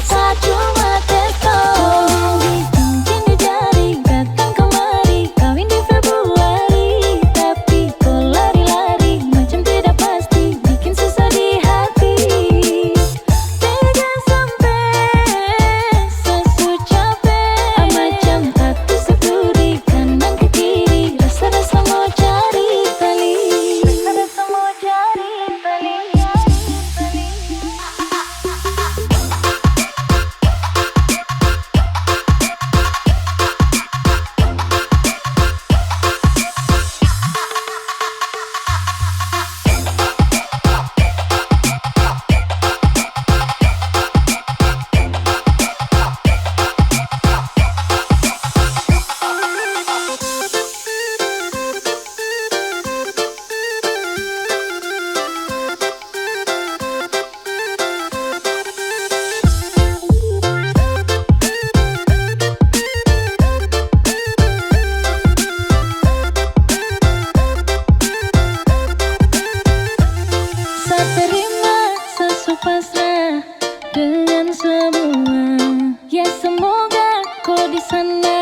Tak cuma testo. Cincin di jari, datang kemari, kawin di Februari. Tapi kau lari-lari, macam tidak pasti, bikin susah di hati. Tega sampai sesu capek, macam tatu seduri kanan ke kiri. Rasa-rasa mau cari tali, rasa-rasa mau cari tali. Saya terima pasrah dengan semua. Ya semoga kau di sana